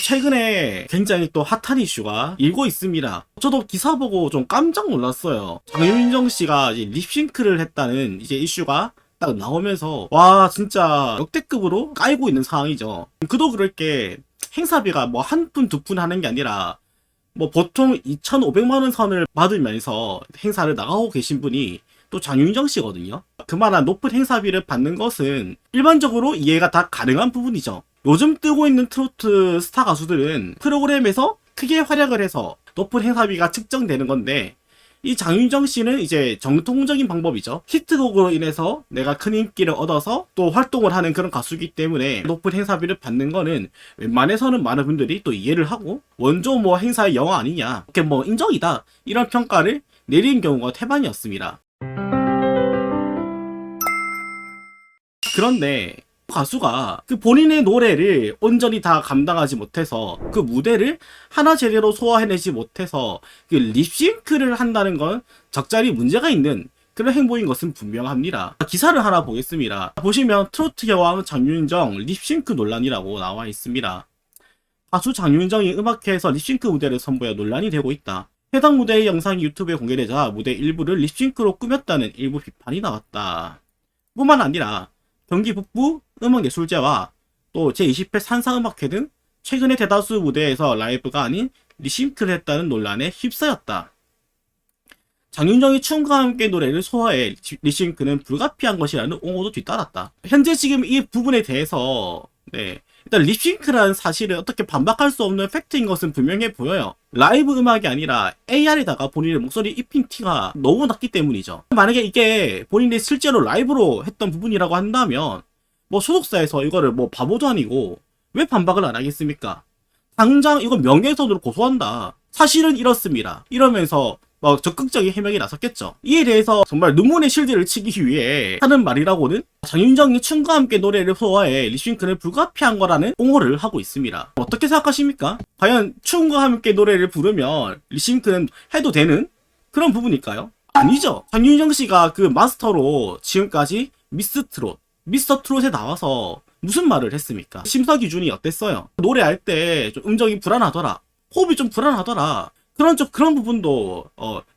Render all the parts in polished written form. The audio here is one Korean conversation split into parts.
최근에 굉장히 또 핫한 이슈가 일고 있습니다. 저도 기사 보고 좀 깜짝 놀랐어요. 장윤정 씨가 이제 립싱크를 했다는 이제 이슈가 딱 나오면서 와 진짜 역대급으로 까이고 있는 상황이죠. 그도 그럴 게 행사비가 뭐 한 푼 두 푼 하는 게 아니라 뭐 보통 2,500만 원 선을 받으면서 행사를 나가고 계신 분이 또 장윤정 씨거든요. 그만한 높은 행사비를 받는 것은 일반적으로 이해가 다 가능한 부분이죠. 요즘 뜨고 있는 트로트 스타 가수들은 프로그램에서 크게 활약을 해서 높은 행사비가 측정되는 건데, 이 장윤정 씨는 이제 정통적인 방법이죠. 히트곡으로 인해서 내가 큰 인기를 얻어서 또 활동을 하는 그런 가수이기 때문에 높은 행사비를 받는 거는 웬만해서는 많은 분들이 또 이해를 하고 원조 뭐 행사의 영화 아니냐, 이렇게 뭐 인정이다, 이런 평가를 내리는 경우가 태반이었습니다. 그런데 가수가 그 본인의 노래를 온전히 다 감당하지 못해서 그 무대를 하나 제대로 소화해내지 못해서 그 립싱크를 한다는 건 적절히 문제가 있는 그런 행보인 것은 분명합니다. 기사를 하나 보겠습니다. 보시면 트로트 여왕 장윤정 립싱크 논란이라고 나와 있습니다. 가수 장윤정이 음악회에서 립싱크 무대를 선보여 논란이 되고 있다. 해당 무대의 영상이 유튜브에 공개되자 무대 일부를 립싱크로 꾸몄다는 일부 비판이 나왔다. 뿐만 아니라 경기 북부 음악예술제와 또 제20회 산사음악회 등 최근의 대다수 무대에서 라이브가 아닌 립싱크를 했다는 논란에 휩싸였다. 장윤정이 춤과 함께 노래를 소화해 립싱크는 불가피한 것이라는 옹호도 뒤따랐다. 현재 지금 이 부분에 대해서 일단 립싱크라는 사실은 어떻게 반박할 수 없는 팩트인 것은 분명해 보여요. 라이브 음악이 아니라 AR에다가 본인의 목소리 입힌 티가 너무 낮기 때문이죠. 만약에 이게 본인이 실제로 라이브로 했던 부분이라고 한다면 뭐 소속사에서 이거를 뭐 바보도 아니고 왜 반박을 안 하겠습니까? 당장 이거 명예훼손으로 고소한다, 사실은 이렇습니다, 이러면서 막 적극적인 해명이 나섰겠죠. 이에 대해서 정말 눈물의 실드를 치기 위해 하는 말이라고는 장윤정이 춤과 함께 노래를 소화해 립싱크는 불가피한 거라는 옹호를 하고 있습니다. 어떻게 생각하십니까? 과연 춤과 함께 노래를 부르면 립싱크는 해도 되는 그런 부분일까요? 아니죠. 장윤정 씨가 그 마스터로 지금까지 미스터 트롯에 나와서 무슨 말을 했습니까? 심사 기준이 어땠어요? 노래할 때 좀 음정이 불안하더라, 호흡이 좀 불안하더라, 그런 부분도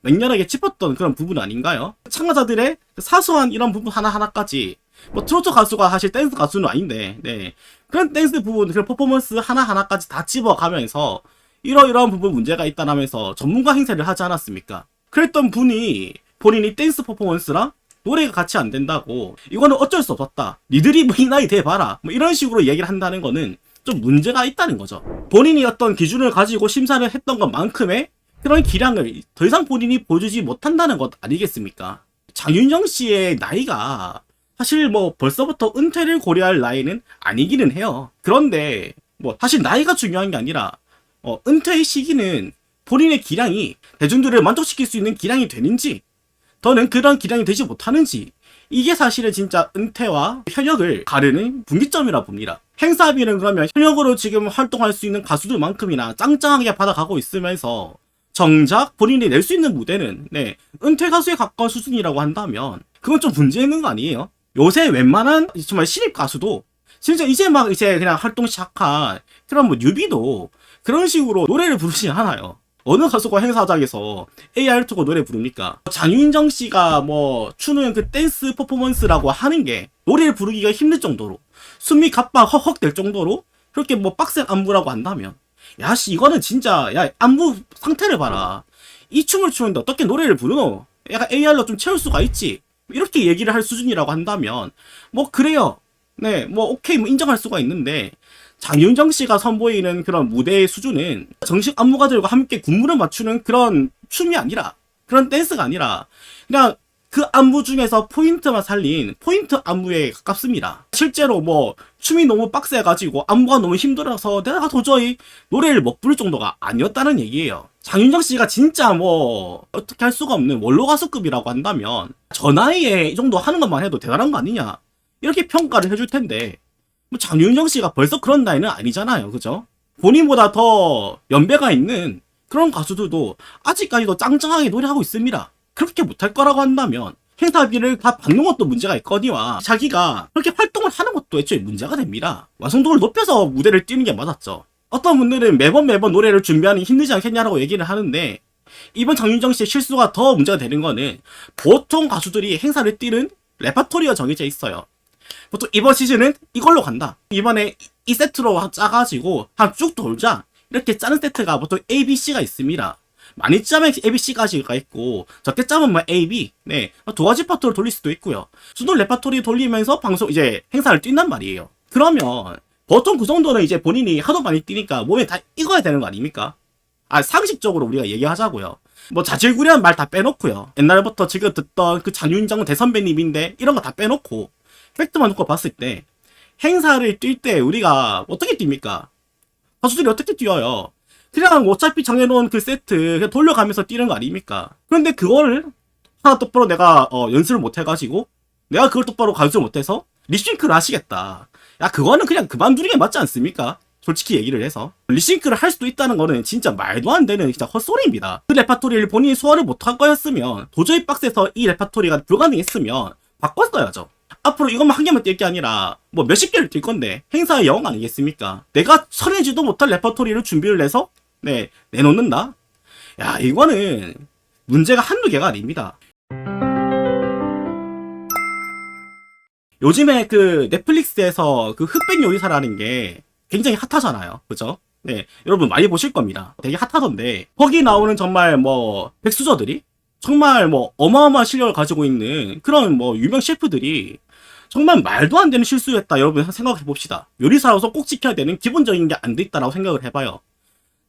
맹렬하게 짚었던 그런 부분 아닌가요? 참가자들의 사소한 이런 부분 하나하나까지, 뭐 트로트 가수가 사실 댄스 가수는 아닌데 그런 댄스 부분, 그런 퍼포먼스 하나하나까지 다 집어가면서 이러이러한 부분 문제가 있다라면서 전문가 행세를 하지 않았습니까? 그랬던 분이 본인이 댄스 퍼포먼스랑 노래가 같이 안 된다고, 이거는 어쩔 수 없었다, 니들이 뭐 이 나이 돼봐라, 뭐 이런 식으로 얘기를 한다는 거는 좀 문제가 있다는 거죠. 본인이 어떤 기준을 가지고 심사를 했던 것만큼의 그런 기량을 더 이상 본인이 보여주지 못한다는 것 아니겠습니까? 장윤정 씨의 나이가 사실 뭐 벌써부터 은퇴를 고려할 나이는 아니기는 해요. 그런데 뭐 사실 나이가 중요한 게 아니라 은퇴의 시기는 본인의 기량이 대중들을 만족시킬 수 있는 기량이 되는지, 더는 그런 기량이 되지 못하는지, 이게 사실은 진짜 은퇴와 현역을 가르는 분기점이라 봅니다. 행사비는 그러면 현역으로 지금 활동할 수 있는 가수들만큼이나 짱짱하게 받아가고 있으면서 정작 본인이 낼 수 있는 무대는 은퇴 가수에 가까운 수준이라고 한다면 그건 좀 문제 있는 거 아니에요? 요새 웬만한 정말 신입 가수도 진짜 이제 그냥 활동 시작한 그런 뭐 뉴비도 그런 식으로 노래를 부르지 않아요. 어느 가수가 행사장에서 AR 트고 노래 부릅니까? 장윤정 씨가 뭐 추는 그 댄스 퍼포먼스라고 하는 게 노래를 부르기가 힘들 정도로, 숨이 갑박 헉헉 될 정도로 그렇게 뭐 빡센 안무라고 한다면, 야씨 이거는 진짜, 야 안무 상태를 봐라, 이 춤을 추는데 어떻게 노래를 부르노? 약간 AR로 좀 채울 수가 있지, 이렇게 얘기를 할 수준이라고 한다면 뭐 그래요, 뭐 오케이, 뭐 인정할 수가 있는데, 장윤정 씨가 선보이는 그런 무대의 수준은 정식 안무가들과 함께 군무를 맞추는 그런 춤이 아니라, 그런 댄스가 아니라 그냥 그 안무 중에서 포인트만 살린 포인트 안무에 가깝습니다. 실제로 뭐 춤이 너무 빡세가지고 안무가 너무 힘들어서 내가 도저히 노래를 못 부를 정도가 아니었다는 얘기예요. 장윤정 씨가 진짜 뭐 어떻게 할 수가 없는 원로 가수급이라고 한다면 저 나이에 이 정도 하는 것만 해도 대단한 거 아니냐, 이렇게 평가를 해줄 텐데, 뭐 장윤정 씨가 벌써 그런 나이는 아니잖아요, 그죠? 본인보다 더 연배가 있는 그런 가수들도 아직까지도 짱짱하게 노래하고 있습니다. 그렇게 못할 거라고 한다면 행사비를 다 받는 것도 문제가 있거니와 자기가 그렇게 활동을 하는 것도 애초에 문제가 됩니다. 완성도를 높여서 무대를 뛰는 게 맞았죠. 어떤 분들은 매번 노래를 준비하는 게 힘들지 않겠냐라고 얘기를 하는데, 이번 장윤정 씨의 실수가 더 문제가 되는 거는 보통 가수들이 행사를 뛰는 레퍼토리가 정해져 있어요. 보통 이번 시즌은 이걸로 간다. 이번에 이 세트로 짜가지고 한 쭉 돌자. 이렇게 짜는 세트가 보통 A, B, C가 있습니다. 많이 짜면 A, B, C까지가 있고 적게 짜면 뭐 A, B, 네, 두 가지 파트로 돌릴 수도 있고요. 수도 레퍼토리 돌리면서 방송 이제 행사를 뛴단 말이에요. 그러면 보통 그 정도는 이제 본인이 하도 많이 뛰니까 몸에 다 익어야 되는 거 아닙니까? 아, 상식적으로 우리가 얘기하자고요. 뭐 자질구레한 말 다 빼놓고요. 옛날부터 지금 듣던 그 장윤정 대선배님인데 이런 거 다 빼놓고 팩트만 놓고 봤을 때 행사를 뛸 때 우리가 어떻게 뜁니까? 가수들이 어떻게 뛰어요? 그냥 어차피 정해놓은 그 세트 그냥 돌려가면서 뛰는 거 아닙니까? 그런데 그거를 하나 똑바로 내가 연습을 못 해가지고 내가 그걸 똑바로 가르쳐 못해서 립싱크를 하시겠다. 야, 그거는 그냥 그만두는 게 맞지 않습니까? 솔직히 얘기를 해서 립싱크를 할 수도 있다는 거는 진짜 말도 안 되는 진짜 헛소리입니다. 그 레파토리를 본인이 소화를 못한 거였으면 도저히 박스에서 이 레파토리가 불가능했으면 바꿨어야죠. 앞으로 이것만 한 개만 뛸 게 아니라 뭐 몇십 개를 뛸 건데 행사의 여왕 아니겠습니까? 내가 쳐내지도 못할 레퍼토리를 준비를 해서 네 내놓는다? 야, 이거는 문제가 한두 개가 아닙니다. 요즘에 그 넷플릭스에서 그 흑백 요리사라는 게 굉장히 핫하잖아요. 그죠? 네, 여러분 많이 보실 겁니다. 되게 핫하던데 거기 나오는 정말 뭐 백수저들이 정말 뭐 어마어마한 실력을 가지고 있는 그런 뭐 유명 셰프들이 정말 말도 안 되는 실수했다. 여러분 생각해 봅시다. 요리사로서 꼭 지켜야 되는 기본적인 게 안 돼 있다라고 생각을 해봐요.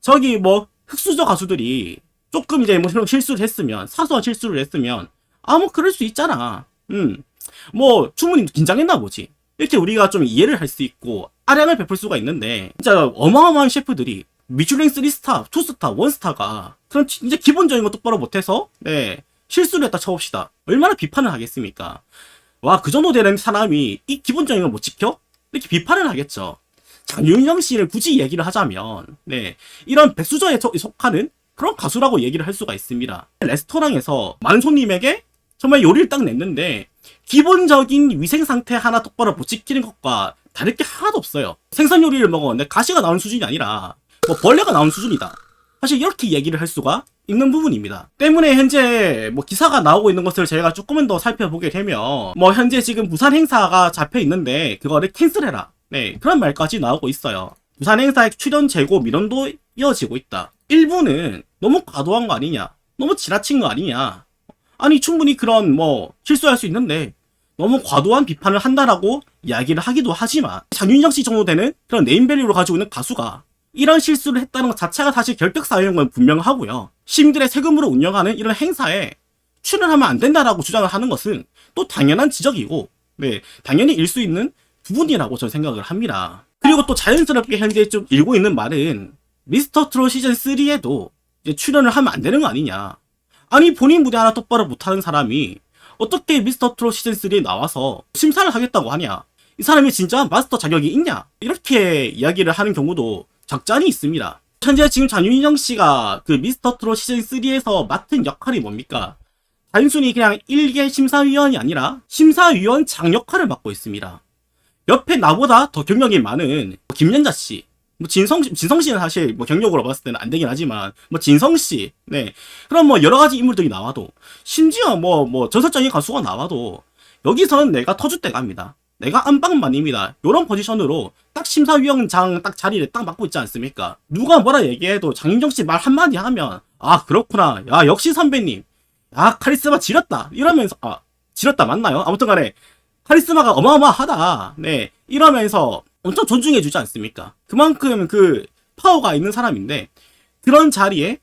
저기 뭐 흑수저 가수들이 조금 이제 뭐 실수를 했으면 사소한 실수를 했으면 뭐 그럴 수 있잖아. 뭐 충분히 긴장했나 보지. 이렇게 우리가 좀 이해를 할 수 있고 아량을 베풀 수가 있는데 진짜 어마어마한 셰프들이 미슐랭 3스타, 2스타, 1스타가 그럼 진짜 기본적인 거 똑바로 못해서 네 실수를 했다 쳐봅시다. 얼마나 비판을 하겠습니까? 와, 그 정도 되는 사람이 이 기본적인 걸 못 지켜? 이렇게 비판을 하겠죠. 장윤정 씨를 굳이 얘기를 하자면 네 이런 백수저에 속하는 그런 가수라고 얘기를 할 수가 있습니다. 레스토랑에서 많은 손님에게 정말 요리를 딱 냈는데 기본적인 위생 상태 하나 똑바로 못 지키는 것과 다를 게 하나도 없어요. 생선 요리를 먹었는데 가시가 나오는 수준이 아니라 뭐 벌레가 나오는 수준이다. 사실 이렇게 얘기를 할 수가 있는 부분입니다. 때문에 현재 뭐 기사가 나오고 있는 것을 저희가 조금은 더 살펴보게 되면 뭐 현재 지금 부산 행사가 잡혀 있는데 그거를 캔슬해라. 네, 그런 말까지 나오고 있어요. 부산 행사의 출연 재고 민원도 이어지고 있다. 일부는 너무 과도한 거 아니냐, 너무 지나친 거 아니냐. 아니 충분히 그런 뭐 실수할 수 있는데 너무 과도한 비판을 한다라고 이야기를 하기도 하지만 장윤정 씨 정도 되는 그런 네임밸류를 가지고 있는 가수가 이런 실수를 했다는 것 자체가 사실 결격사유인 건 분명하고요. 시민들의 세금으로 운영하는 이런 행사에 출연하면 안 된다라고 주장을 하는 것은 또 당연한 지적이고 네, 당연히 일 수 있는 부분이라고 저는 생각을 합니다. 그리고 또 자연스럽게 현재 좀 일고 있는 말은 미스터 트롯 시즌 3에도 이제 출연을 하면 안 되는 거 아니냐. 아니 본인 무대 하나 똑바로 못하는 사람이 어떻게 미스터 트롯 시즌 3에 나와서 심사를 하겠다고 하냐. 이 사람이 진짜 마스터 자격이 있냐. 이렇게 이야기를 하는 경우도 적잖이 있습니다. 현재 지금 장윤정 씨가 그 미스터 트롯 시즌 3에서 맡은 역할이 뭡니까? 단순히 그냥 1개 심사위원이 아니라 심사위원장 역할을 맡고 있습니다. 옆에 나보다 더 경력이 많은 김연자 씨, 뭐 진성 씨는 사실 뭐 경력으로 봤을 때는 안 되긴 하지만 뭐 진성 씨, 네 그럼 뭐 여러 가지 인물들이 나와도 심지어 뭐 전설적인 가수가 나와도 여기서는 내가 터줏대갑니다. 내가 안방만입니다. 요런 포지션으로 딱 심사위원장 딱 자리를 딱 맡고 있지 않습니까? 누가 뭐라 얘기해도 장윤정 씨 말 한마디 하면 아 그렇구나, 야 역시 선배님, 야 카리스마 지렸다 이러면서 지렸다 맞나요? 아무튼 간에 카리스마가 어마어마하다. 네 이러면서 엄청 존중해주지 않습니까? 그만큼 그 파워가 있는 사람인데 그런 자리에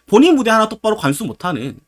본인 무대 하나 똑바로 관수 못하는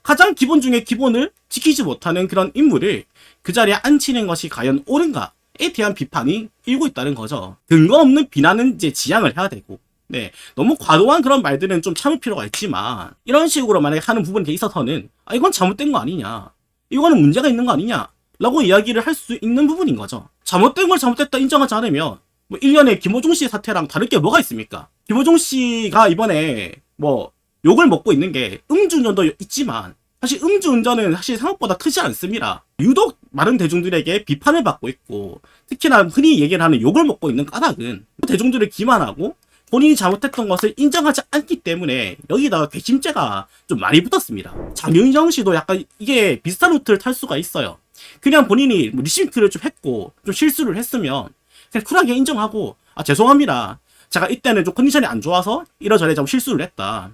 가장 기본 중에 기본을 지키지 못하는 그런 인물을 그 자리에 앉히는 것이 과연 옳은가에 대한 비판이 일고 있다는 거죠. 근거 없는 비난은 이제 지양을 해야 되고 네 너무 과도한 그런 말들은 좀 참을 필요가 있지만 이런 식으로 만약에 하는 부분에 있어서는 이건 잘못된 거 아니냐, 이거는 문제가 있는 거 아니냐 라고 이야기를 할 수 있는 부분인 거죠. 잘못된 걸 잘못됐다 인정하지 않으면 뭐 1년에 김호중 씨 사태랑 다를 게 뭐가 있습니까? 김호중 씨가 이번에 뭐 욕을 먹고 있는 게 음주운전도 있지만 사실 음주운전은 사실 생각보다 크지 않습니다. 유독 많은 대중들에게 비판을 받고 있고 특히나 흔히 얘기를 하는 욕을 먹고 있는 까닭은 대중들을 기만하고 본인이 잘못했던 것을 인정하지 않기 때문에 여기다가 괘씸죄가 좀 많이 붙었습니다. 장윤정 씨도 약간 이게 비슷한 루트를 탈 수가 있어요. 그냥 본인이 뭐 리싱크를 좀 했고 좀 실수를 했으면 그냥 쿨하게 인정하고 아 죄송합니다. 제가 이때는 좀 컨디션이 안 좋아서 이러저래 좀 실수를 했다.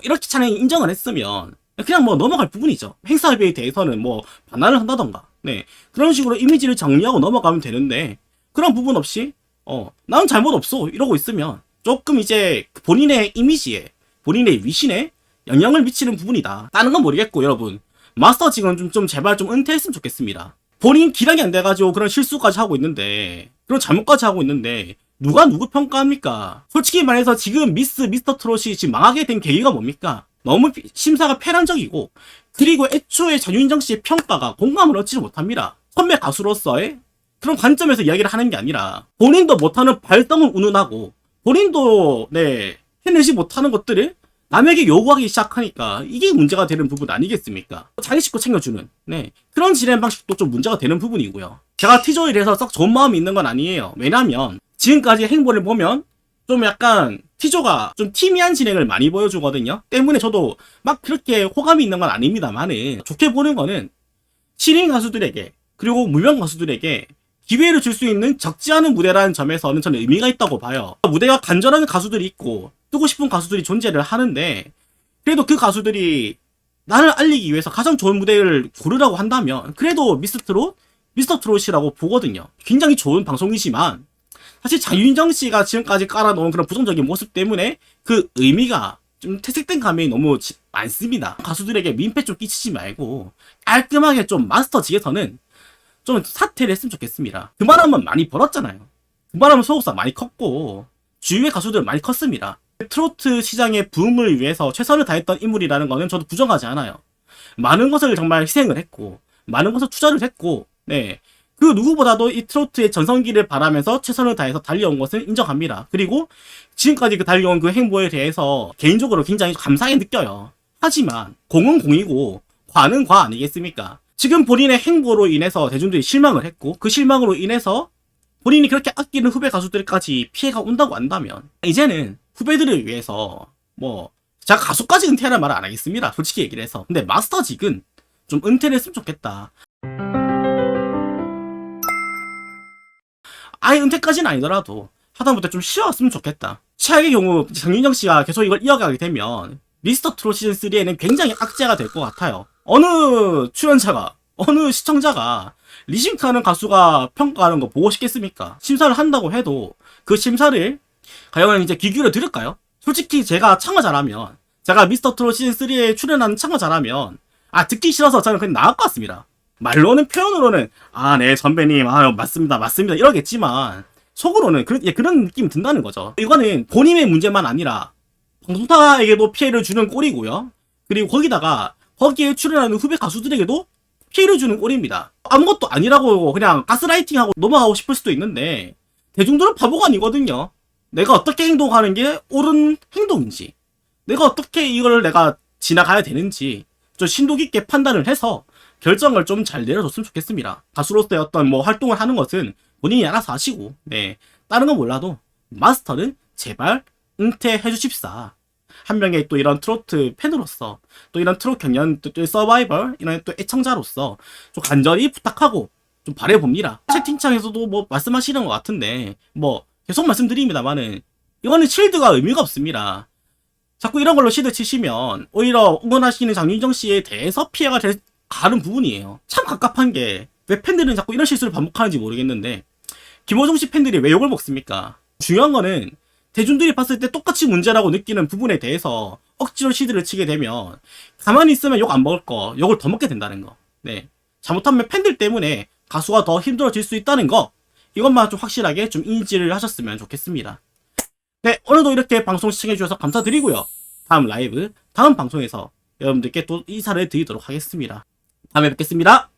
이렇게 차라리 인정을 했으면 그냥 뭐 넘어갈 부분이죠. 행사비에 대해서는 뭐 반환을 한다던가 네 그런 식으로 이미지를 정리하고 넘어가면 되는데 그런 부분 없이 나는 잘못 없어 이러고 있으면 조금 이제 본인의 이미지에 본인의 위신에 영향을 미치는 부분이다. 다른 건 모르겠고 여러분 마스터 지금 좀 제발 좀 은퇴했으면 좋겠습니다. 본인 기량이 안 돼가지고 그런 실수까지 하고 있는데 그런 잘못까지 하고 있는데 누가 누구 평가합니까? 솔직히 말해서 지금 미스터 트롯이 지금 망하게 된 계기가 뭡니까? 너무 심사가 패란적이고 그리고 애초에 장윤정 씨의 평가가 공감을 얻지 못합니다. 선배 가수로서의 그런 관점에서 이야기를 하는 게 아니라 본인도 못하는 발성을 운운하고 본인도 해내지 못하는 것들을 남에게 요구하기 시작하니까 이게 문제가 되는 부분 아니겠습니까? 자기 식구 챙겨주는 그런 진행 방식도 좀 문제가 되는 부분이고요. 제가 티조일에서 썩 좋은 마음이 있는 건 아니에요. 왜냐면 지금까지 행보를 보면 좀 약간 티조가 좀 티미한 진행을 많이 보여주거든요. 때문에 저도 막 그렇게 호감이 있는 건 아닙니다만은 좋게 보는 거는 신인 가수들에게 그리고 무명 가수들에게 기회를 줄 수 있는 적지 않은 무대라는 점에서는 저는 의미가 있다고 봐요. 무대가 간절한 가수들이 있고 뜨고 싶은 가수들이 존재를 하는데 그래도 그 가수들이 나를 알리기 위해서 가장 좋은 무대를 고르라고 한다면 그래도 미스터 트롯이라고 보거든요. 굉장히 좋은 방송이지만 사실 장윤정 씨가 지금까지 깔아놓은 그런 부정적인 모습 때문에 그 의미가 좀 퇴색된 감이 너무 많습니다. 가수들에게 민폐 좀 끼치지 말고 깔끔하게 좀 마스터직에서는 좀 사퇴를 했으면 좋겠습니다. 그만하면 많이 벌었잖아요. 그만하면 소속사 많이 컸고 주위의 가수들 많이 컸습니다. 트로트 시장의 붐을 위해서 최선을 다했던 인물이라는 거는 저도 부정하지 않아요. 많은 것을 정말 희생을 했고 많은 것을 투자를 했고 그 누구보다도 이 트로트의 전성기를 바라면서 최선을 다해서 달려온 것을 인정합니다. 그리고 지금까지 그 달려온 그 행보에 대해서 개인적으로 굉장히 감사하게 느껴요. 하지만 공은 공이고 과는 과 아니겠습니까? 지금 본인의 행보로 인해서 대중들이 실망을 했고 그 실망으로 인해서 본인이 그렇게 아끼는 후배 가수들까지 피해가 온다고 한다면 이제는 후배들을 위해서 제가 가수까지 은퇴하라는 말은 안 하겠습니다. 솔직히 얘기를 해서. 근데 마스터직은 좀 은퇴를 했으면 좋겠다. 아예 은퇴까지는 아니더라도 하다못해 좀 쉬어왔으면 좋겠다. 최악의 경우 장윤정 씨가 계속 이걸 이어가게 되면 미스터 트롯 시즌3에는 굉장히 악재가 될 것 같아요. 어느 출연자가 어느 시청자가 리싱크하는 가수가 평가하는 거 보고 싶겠습니까? 심사를 한다고 해도 그 심사를 과연 이제 귀 기울여 들을까요? 솔직히 제가 참가자라면 제가 미스터 트롯 시즌3에 출연하는 참가자라면 듣기 싫어서 저는 그냥 나갈 것 같습니다. 말로는 표현으로는 네 선배님 맞습니다 이러겠지만 속으로는 그런 느낌이 든다는 거죠. 이거는 본인의 문제만 아니라 방송사에게도 피해를 주는 꼴이고요. 그리고 거기에 출연하는 후배 가수들에게도 피해를 주는 꼴입니다. 아무것도 아니라고 그냥 가스라이팅하고 넘어가고 싶을 수도 있는데 대중들은 바보가 아니거든요. 내가 어떻게 행동하는 게 옳은 행동인지 내가 어떻게 이걸 내가 지나가야 되는지 좀 심도 깊게 판단을 해서 결정을 좀 잘 내려줬으면 좋겠습니다. 가수로서의 어떤 활동을 하는 것은 본인이 알아서 하시고 다른 건 몰라도 마스터는 제발 은퇴해 주십사. 한 명의 또 이런 트로트 팬으로서 또 이런 트로트 경연 또 서바이벌 이런 또 애청자로서 좀 간절히 부탁하고 좀 바라봅니다. 채팅창에서도 말씀하시는 것 같은데 계속 말씀드립니다만은 이거는 실드가 의미가 없습니다. 자꾸 이런 걸로 실드 치시면 오히려 응원하시는 장윤정 씨에 대해서 피해가 가는 부분이에요. 참 갑갑한 게 왜 팬들은 자꾸 이런 실수를 반복하는지 모르겠는데 김호중 씨 팬들이 왜 욕을 먹습니까? 중요한 거는 대중들이 봤을 때 똑같이 문제라고 느끼는 부분에 대해서 억지로 시드를 치게 되면 가만히 있으면 욕 안 먹을 거 욕을 더 먹게 된다는 거. 잘못하면 팬들 때문에 가수가 더 힘들어질 수 있다는 거 이것만 좀 확실하게 좀 인지를 하셨으면 좋겠습니다. 오늘도 이렇게 방송 시청해주셔서 감사드리고요. 다음 방송에서 여러분들께 또 인사를 드리도록 하겠습니다. 다음에 뵙겠습니다.